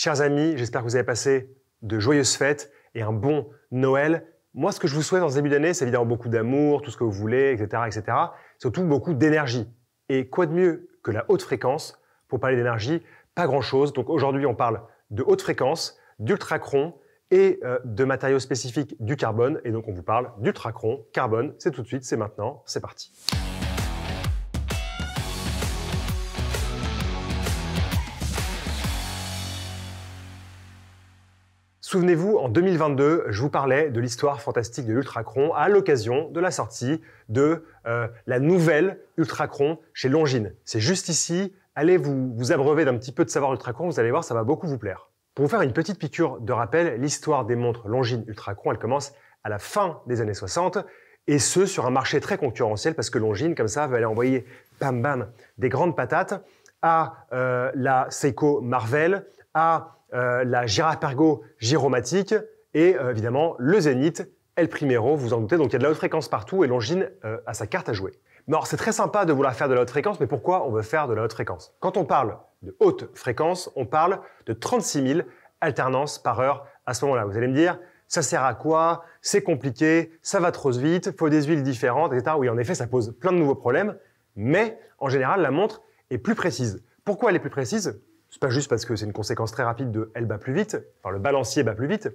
Chers amis, j'espère que vous avez passé de joyeuses fêtes et un bon Noël. Moi, ce que je vous souhaite dans ce début d'année, c'est évidemment beaucoup d'amour, tout ce que vous voulez, etc., etc. Surtout beaucoup d'énergie. Et quoi de mieux que la haute fréquence pour parler d'énergie? Pas grand-chose. Donc aujourd'hui, on parle de haute fréquence, d'ultracron et de matériaux spécifiques du carbone. Et donc on vous parle d'ultracron, carbone. C'est tout de suite, c'est maintenant, c'est parti. Souvenez-vous, en 2022, je vous parlais de l'histoire fantastique de l'ultracron à l'occasion de la sortie de la nouvelle ultracron chez Longines. C'est juste ici. Allez vous abreuver d'un petit peu de savoir ultracron, vous allez voir, ça va beaucoup vous plaire. Pour vous faire une petite piqûre de rappel, l'histoire des montres Longines ultracron, elle commence à la fin des années 60 et ce, sur un marché très concurrentiel parce que Longines, comme ça, va aller envoyer bam bam des grandes patates à la Seiko Marvel, à la Girard-Perregaux Giromatic et évidemment le Zénith El Primero, vous en doutez, donc il y a de la haute fréquence partout et Longines a sa carte à jouer. Mais alors c'est très sympa de vouloir faire de la haute fréquence, mais pourquoi on veut faire de la haute fréquence? Quand on parle de haute fréquence, on parle de 36 000 alternances par heure à ce moment-là. Vous allez me dire, ça sert à quoi? C'est compliqué, ça va trop vite, il faut des huiles différentes, etc. Oui, en effet, ça pose plein de nouveaux problèmes, mais en général, la montre est plus précise. Pourquoi elle est plus précise? C'est pas juste parce que c'est une conséquence très rapide de elle bat plus vite, enfin le balancier bat plus vite.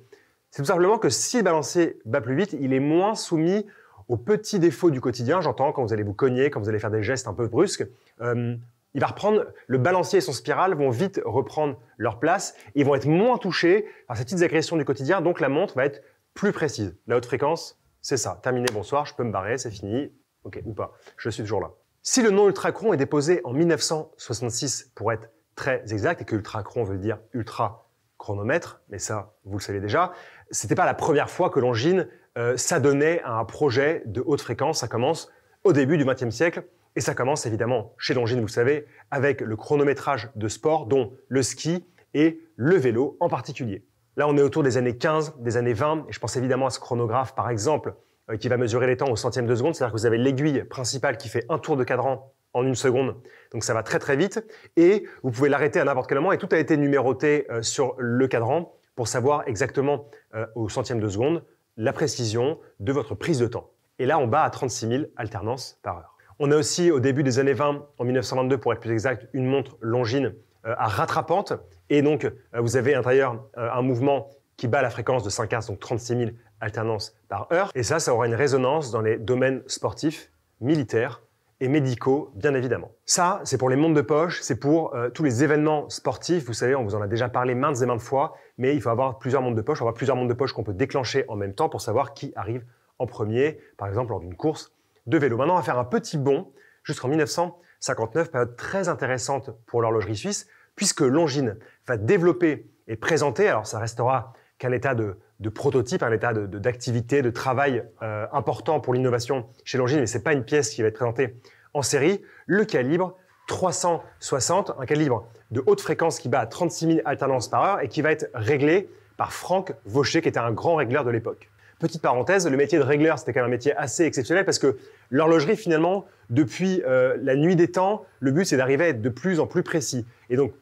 C'est tout simplement que si le balancier bat plus vite, il est moins soumis aux petits défauts du quotidien. J'entends quand vous allez vous cogner, quand vous allez faire des gestes un peu brusques. Il va reprendre, le balancier et son spirale vont vite reprendre leur place et vont être moins touchés par ces petites agressions du quotidien. Donc la montre va être plus précise. La haute fréquence, c'est ça. Terminé, bonsoir, je peux me barrer, c'est fini. Ok, ou pas, je suis toujours là. Si le nom ultracron est déposé en 1966 pour être très exact et que ultracron veut dire ultra chronomètre, mais ça, vous le savez déjà, c'était pas la première fois que Longines s'adonnait à un projet de haute fréquence. Ça commence au début du XXe siècle et ça commence évidemment chez Longines, vous le savez, avec le chronométrage de sport, dont le ski et le vélo en particulier. Là, on est autour des années 15, des années 20 et je pense évidemment à ce chronographe, par exemple, qui va mesurer les temps au centième de seconde, c'est-à-dire que vous avez l'aiguille principale qui fait un tour de cadran en une seconde, donc ça va très très vite et vous pouvez l'arrêter à n'importe quel moment et tout a été numéroté sur le cadran pour savoir exactement au centième de seconde la précision de votre prise de temps. Et là, on bat à 36 000 alternances par heure. On a aussi au début des années 20, en 1922 pour être plus exact, une montre Longines à rattrapante et donc vous avez à l'intérieur un mouvement qui bat la fréquence de 5 Hz, donc 36 000 alternances par heure et ça aura une résonance dans les domaines sportifs, militaires et médicaux, bien évidemment. Ça, c'est pour les montres de poche, c'est pour tous les événements sportifs. Vous savez, on vous en a déjà parlé maintes et maintes fois, mais il faut avoir plusieurs montres de poche. On va avoir plusieurs montres de poche qu'on peut déclencher en même temps pour savoir qui arrive en premier, par exemple lors d'une course de vélo. Maintenant, on va faire un petit bond jusqu'en 1959, période très intéressante pour l'horlogerie suisse, puisque Longines va développer et présenter, alors ça restera qu'un état de prototype, un état d'activité, de travail important pour l'innovation chez Longines, mais ce n'est pas une pièce qui va être présentée en série, le calibre 360, un calibre de haute fréquence qui bat à 36 000 alternances par heure et qui va être réglé par Franck Vaucher, qui était un grand régleur de l'époque. Petite parenthèse, le métier de régleur, c'était quand même un métier assez exceptionnel parce que l'horlogerie, finalement, depuis la nuit des temps, le but, c'est d'arriver à être de plus en plus précis. Et donc,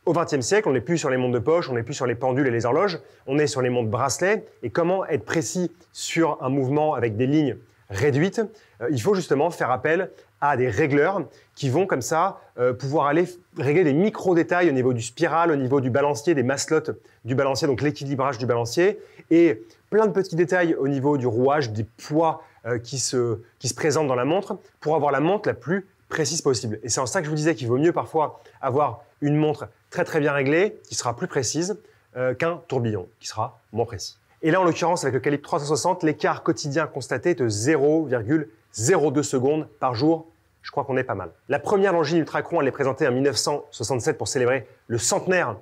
au XXe siècle, on n'est plus sur les montres de poche, on n'est plus sur les pendules et les horloges, on est sur les montres bracelets. Et comment être précis sur un mouvement avec des lignes réduites? Il faut justement faire appel à des régleurs qui vont comme ça pouvoir aller régler des micro-détails au niveau du spiral, au niveau du balancier, des maslottes du balancier, donc l'équilibrage du balancier, et plein de petits détails au niveau du rouage, des poids qui se présentent dans la montre pour avoir la montre la plus précise possible. Et c'est en ça que je vous disais qu'il vaut mieux parfois avoir une montre très très bien réglée, qui sera plus précise, qu'un tourbillon, qui sera moins précis. Et là, en l'occurrence, avec le calibre 360, l'écart quotidien constaté est de 0,02 secondes par jour. Je crois qu'on est pas mal. La première Longines ultracron, elle est présentée en 1967 pour célébrer le centenaire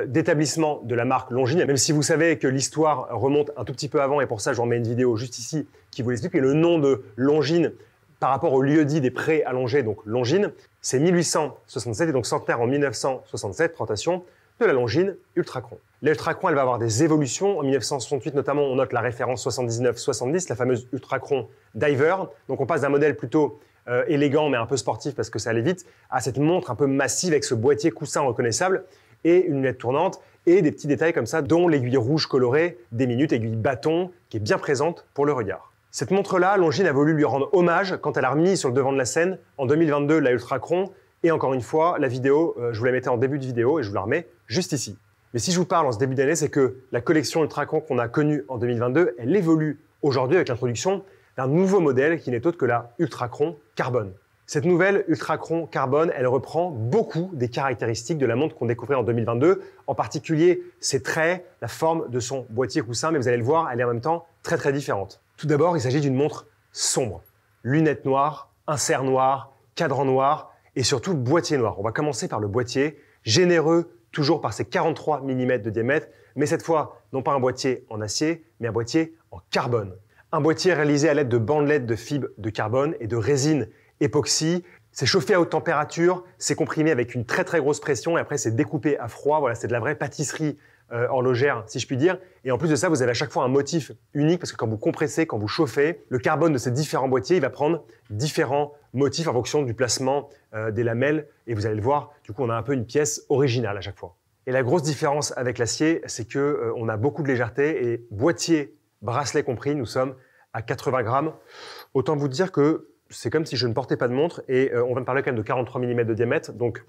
d'établissement de la marque Longines. Même si vous savez que l'histoire remonte un tout petit peu avant, et pour ça, je vous remets une vidéo juste ici qui vous l'explique. Et le nom de Longines par rapport au lieu-dit des prés allongés, donc Longines, c'est 1867 et donc centenaire en 1967, présentation de la Longines ultracron. L'ultracron, elle va avoir des évolutions. En 1968, notamment, on note la référence 79-70, la fameuse ultracron Diver. Donc, on passe d'un modèle plutôt élégant, mais un peu sportif parce que ça allait vite, à cette montre un peu massive avec ce boîtier coussin reconnaissable et une lunette tournante et des petits détails comme ça, dont l'aiguille rouge colorée des minutes, aiguille bâton, qui est bien présente pour le regard. Cette montre-là, Longines a voulu lui rendre hommage quand elle a remis sur le devant de la scène, en 2022, la Ultrachron. Et encore une fois, la vidéo, je vous la mettais en début de vidéo et je vous la remets juste ici. Mais si je vous parle en ce début d'année, c'est que la collection Ultrachron qu'on a connue en 2022, elle évolue aujourd'hui avec l'introduction d'un nouveau modèle qui n'est autre que la Ultrachron Carbone. Cette nouvelle Ultrachron Carbone, elle reprend beaucoup des caractéristiques de la montre qu'on découvrait en 2022, en particulier ses traits, la forme de son boîtier coussin, mais vous allez le voir, elle est en même temps très différente. Tout d'abord, il s'agit d'une montre sombre. Lunettes noires, insert noir, cadran noir et surtout boîtier noir. On va commencer par le boîtier, généreux toujours par ses 43 mm de diamètre, mais cette fois, non pas un boîtier en acier, mais un boîtier en carbone. Un boîtier réalisé à l'aide de bandelettes de fibres de carbone et de résine époxy. C'est chauffé à haute température, c'est comprimé avec une très grosse pression et après c'est découpé à froid. Voilà, c'est de la vraie pâtisserie horlogère, si je puis dire. Et en plus de ça, vous avez à chaque fois un motif unique parce que quand vous compressez, quand vous chauffez, le carbone de ces différents boîtiers, il va prendre différents motifs en fonction du placement des lamelles. Et vous allez le voir, du coup, on a un peu une pièce originale à chaque fois. Et la grosse différence avec l'acier, c'est que on a beaucoup de légèreté et boîtier, bracelet compris, nous sommes à 80 grammes. Autant vous dire que c'est comme si je ne portais pas de montre et on va me parler quand même de 43 mm de diamètre. Donc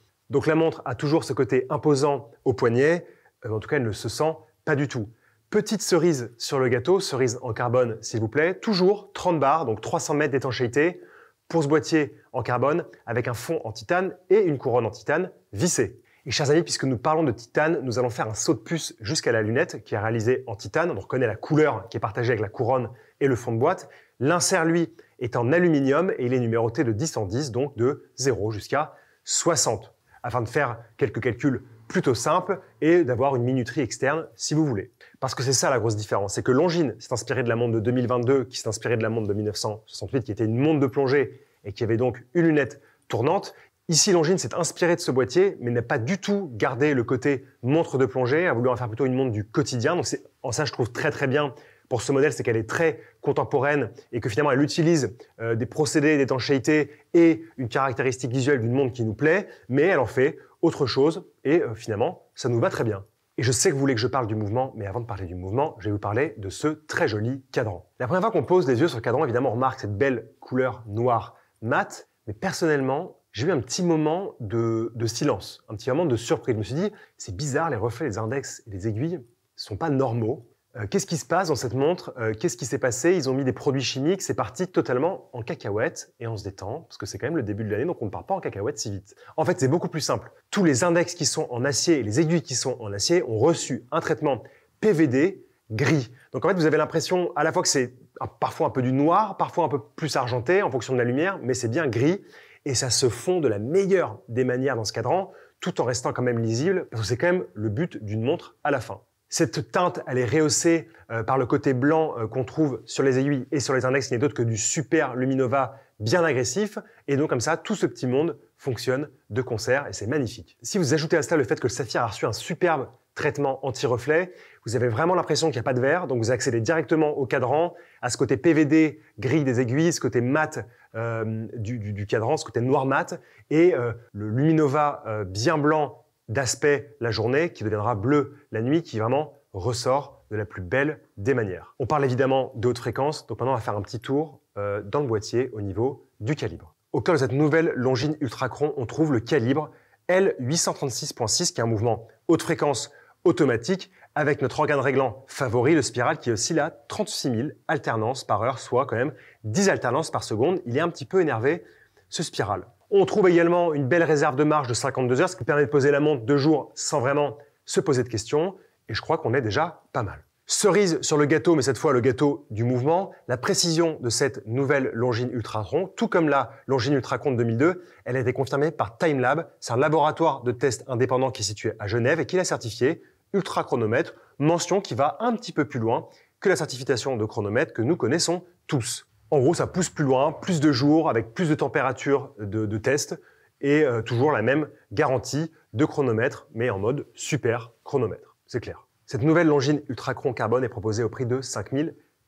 la montre a toujours ce côté imposant au poignet. En tout cas, elle ne se sent pas du tout. Petite cerise sur le gâteau, cerise en carbone s'il vous plaît. Toujours 30 bars, donc 300 mètres d'étanchéité pour ce boîtier en carbone avec un fond en titane et une couronne en titane vissée. Et chers amis, puisque nous parlons de titane, nous allons faire un saut de puce jusqu'à la lunette qui est réalisée en titane. On reconnaît la couleur qui est partagée avec la couronne et le fond de boîte. L'insert, lui, est en aluminium et il est numéroté de 10 en 10, donc de 0 jusqu'à 60, afin de faire quelques calculs plutôt simples et d'avoir une minuterie externe si vous voulez. Parce que c'est ça la grosse différence, c'est que Longines s'est inspiré de la montre de 2022 qui s'est inspirée de la montre de 1968 qui était une montre de plongée et qui avait donc une lunette tournante. Ici, Longines s'est inspiré de ce boîtier, mais n'a pas du tout gardé le côté montre de plongée, a voulu en faire plutôt une montre du quotidien. Donc en ça, je trouve très bien pour ce modèle, c'est qu'elle est très contemporaine et que finalement, elle utilise des procédés d'étanchéité et une caractéristique visuelle d'une montre qui nous plaît, mais elle en fait autre chose et finalement, ça nous va très bien. Et je sais que vous voulez que je parle du mouvement, mais avant de parler du mouvement, je vais vous parler de ce très joli cadran. La première fois qu'on pose les yeux sur le cadran, évidemment, on remarque cette belle couleur noire mat, mais personnellement, j'ai eu un petit moment de silence, un petit moment de surprise. Je me suis dit, c'est bizarre, les reflets, les index et les aiguilles ne sont pas normaux. Qu'est-ce qui se passe dans cette montre? Qu'est-ce qui s'est passé? Ils ont mis des produits chimiques, c'est parti totalement en cacahuète et on se détend, parce que c'est quand même le début de l'année, donc on ne part pas en cacahuète si vite. En fait, c'est beaucoup plus simple. Tous les index qui sont en acier et les aiguilles qui sont en acier ont reçu un traitement PVD gris. Donc en fait, vous avez l'impression à la fois que c'est parfois un peu du noir, parfois un peu plus argenté en fonction de la lumière, mais c'est bien gris et ça se fond de la meilleure des manières dans ce cadran, tout en restant quand même lisible, parce que c'est quand même le but d'une montre à la fin. Cette teinte, elle est rehaussée par le côté blanc qu'on trouve sur les aiguilles et sur les index, qui n'est d'autre que du Super Luminova bien agressif. Et donc comme ça, tout ce petit monde fonctionne de concert et c'est magnifique. Si vous ajoutez à cela le fait que le saphir a reçu un superbe traitement anti-reflet, vous avez vraiment l'impression qu'il n'y a pas de verre, donc vous accédez directement au cadran, à ce côté PVD gris des aiguilles, ce côté mat du cadran, ce côté noir mat, et le Luminova bien blanc d'aspect la journée, qui deviendra bleu la nuit, qui vraiment ressort de la plus belle des manières. On parle évidemment de haute fréquence, donc maintenant on va faire un petit tour dans le boîtier au niveau du calibre. Au cœur de cette nouvelle Longines Ultrachron, on trouve le calibre L836.6, qui est un mouvement haute fréquence automatique, avec notre organe réglant favori, le spiral, qui oscille à 36 000 alternances par heure, soit quand même 10 alternances par seconde. Il est un petit peu énervé, ce spiral. On trouve également une belle réserve de marge de 52 heures, ce qui permet de poser la montre 2 jours sans vraiment se poser de questions. Et je crois qu'on est déjà pas mal. Cerise sur le gâteau, mais cette fois le gâteau du mouvement, la précision de cette nouvelle Longines Ultrachron, tout comme la Longines Ultrachron de 2002, elle a été confirmée par TimeLab. C'est un laboratoire de test indépendant qui est situé à Genève et qui l'a certifié ultra-chronomètre, mention qui va un petit peu plus loin que la certification de chronomètre que nous connaissons tous. En gros, ça pousse plus loin, plus de jours, avec plus de température de test et toujours la même garantie de chronomètre, mais en mode super chronomètre, c'est clair. Cette nouvelle Longines Ultrachron Carbone est proposée au prix de 5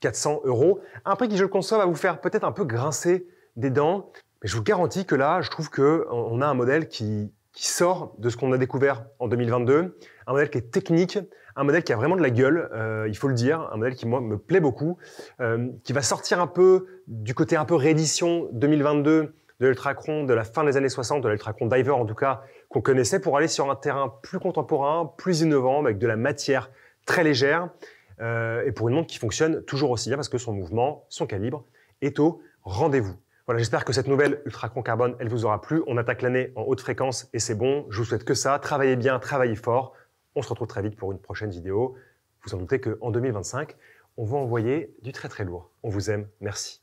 400 €, un prix qui, je le conçois, va vous faire peut-être un peu grincer des dents, mais je vous garantis que là, je trouve qu'on a un modèle qui qui sort de ce qu'on a découvert en 2022, un modèle qui est technique, un modèle qui a vraiment de la gueule, il faut le dire, un modèle qui, moi, me plaît beaucoup, qui va sortir un peu du côté un peu réédition 2022 de l'Ultracron de la fin des années 60, de l'Ultracron Diver en tout cas, qu'on connaissait, pour aller sur un terrain plus contemporain, plus innovant, avec de la matière très légère, et pour une montre qui fonctionne toujours aussi bien parce que son mouvement, son calibre est au rendez-vous. Voilà, j'espère que cette nouvelle Ultracron Carbone, elle vous aura plu. On attaque l'année en haute fréquence et c'est bon. Je vous souhaite que ça. Travaillez bien, travaillez fort. On se retrouve très vite pour une prochaine vidéo. Vous en doutez qu'en 2025, on va envoyer du très très lourd. On vous aime. Merci.